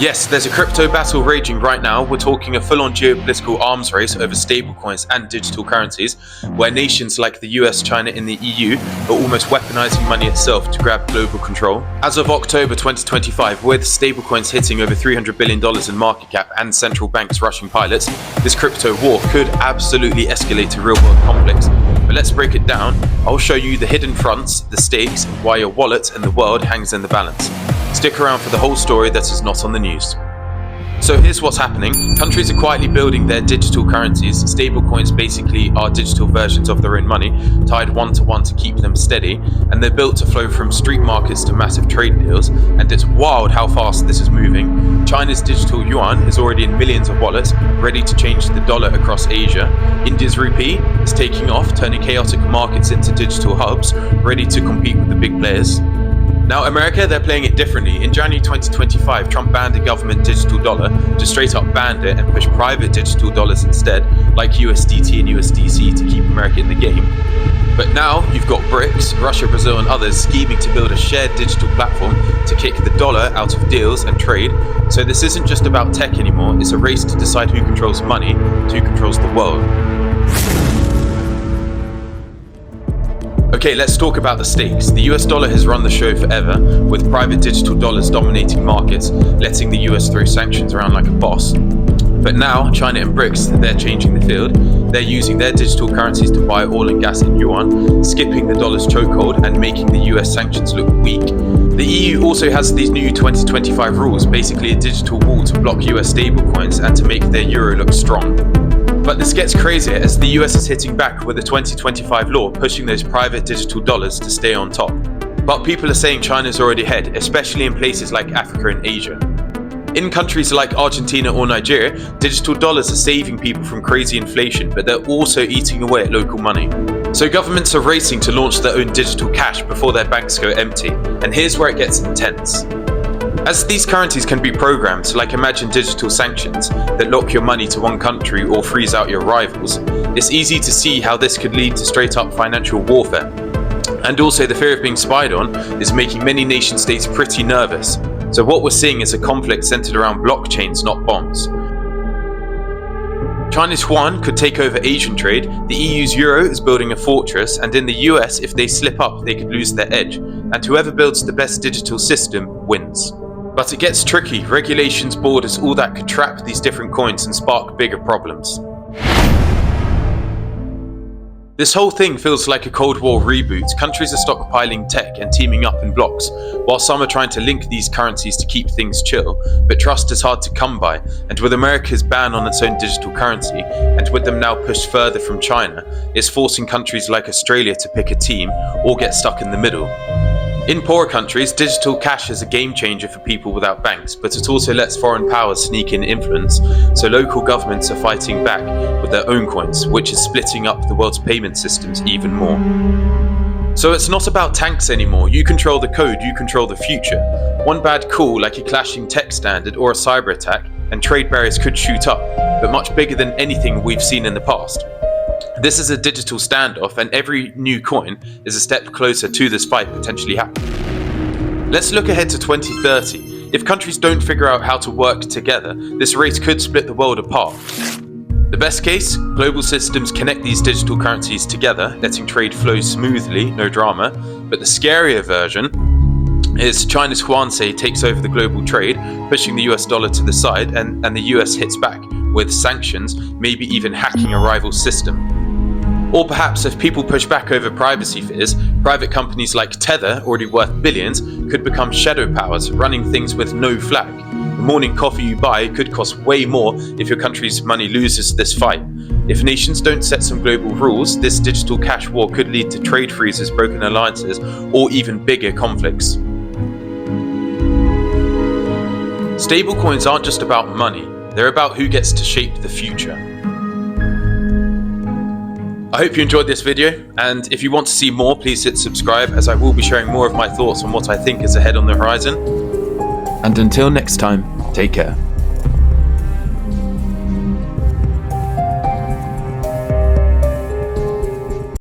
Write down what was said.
Yes, there's a crypto battle raging right now. We're talking a full-on geopolitical arms race over stablecoins and digital currencies, where nations like the US, China and the EU are almost weaponizing money itself to grab global control. As of October 2025, with stablecoins hitting over $300 billion in market cap and central banks rushing pilots, this crypto war could absolutely escalate to real-world conflicts. But let's break it down. I'll show you the hidden fronts, the stakes, and why your wallet and the world hangs in the balance. Stick around for the whole story that is not on the news. So here's what's happening. Countries are quietly building their digital currencies. Stablecoins basically are digital versions of their own money, tied one-to-one to keep them steady, and they're built to flow from street markets to massive trade deals, and it's wild how fast this is moving. China's digital yuan is already in millions of wallets, ready to change the dollar across Asia. India's rupee is taking off, turning chaotic markets into digital hubs, ready to compete with the big players. Now, America, they're playing it differently. In January 2025, Trump banned a government digital dollar, just straight up banned it and pushed private digital dollars instead, like USDT and USDC, to keep America in the game. But now you've got BRICS, Russia, Brazil and others scheming to build a shared digital platform to kick the dollar out of deals and trade. So this isn't just about tech anymore, it's a race to decide who controls money and who controls the world. Okay, let's talk about the stakes. The US dollar has run the show forever, with private digital dollars dominating markets, letting the US throw sanctions around like a boss. But now, China and BRICS, they're changing the field. They're using their digital currencies to buy oil and gas in yuan, skipping the dollar's chokehold and making the US sanctions look weak. The EU also has these new 2025 rules, basically a digital wall to block US stablecoins and to make their euro look strong. But this gets crazier as the US is hitting back with a 2025 law pushing those private digital dollars to stay on top. But people are saying China's already ahead, especially in places like Africa and Asia. In countries like Argentina or Nigeria, digital dollars are saving people from crazy inflation, but they're also eating away at local money. So governments are racing to launch their own digital cash before their banks go empty. And here's where it gets intense. As these currencies can be programmed, like imagine digital sanctions that lock your money to one country or freeze out your rivals, it's easy to see how this could lead to straight up financial warfare. And also the fear of being spied on is making many nation states pretty nervous. So what we're seeing is a conflict centered around blockchains, not bombs. China's yuan could take over Asian trade, the EU's euro is building a fortress, and in the US, if they slip up, they could lose their edge, and whoever builds the best digital system wins. But it gets tricky. Regulations, borders, all that could trap these different coins and spark bigger problems. This whole thing feels like a Cold War reboot. Countries are stockpiling tech and teaming up in blocks, while some are trying to link these currencies to keep things chill. But trust is hard to come by, and with America's ban on its own digital currency, and with them now pushed further from China, it's forcing countries like Australia to pick a team or get stuck in the middle. In poorer countries, digital cash is a game changer for people without banks, but it also lets foreign powers sneak in influence, so local governments are fighting back with their own coins, which is splitting up the world's payment systems even more. So it's not about tanks anymore. You control the code, you control the future. One bad call, like a clashing tech standard or a cyber attack, and trade barriers could shoot up, but much bigger than anything we've seen in the past. This is a digital standoff, and every new coin is a step closer to this fight potentially happening. Let's look ahead to 2030. If countries don't figure out how to work together, this race could split the world apart. The best case, global systems connect these digital currencies together, letting trade flow smoothly, no drama. But the scarier version is China's yuan, say, takes over the global trade, pushing the US dollar to the side, and the US hits back with sanctions, maybe even hacking a rival system. Or perhaps if people push back over privacy fears, private companies like Tether, already worth billions, could become shadow powers, running things with no flag. The morning coffee you buy could cost way more if your country's money loses this fight. If nations don't set some global rules, this digital cash war could lead to trade freezes, broken alliances, or even bigger conflicts. Stablecoins aren't just about money, they're about who gets to shape the future. I hope you enjoyed this video, and if you want to see more, please hit subscribe, as I will be sharing more of my thoughts on what I think is ahead on the horizon. And until next time, take care.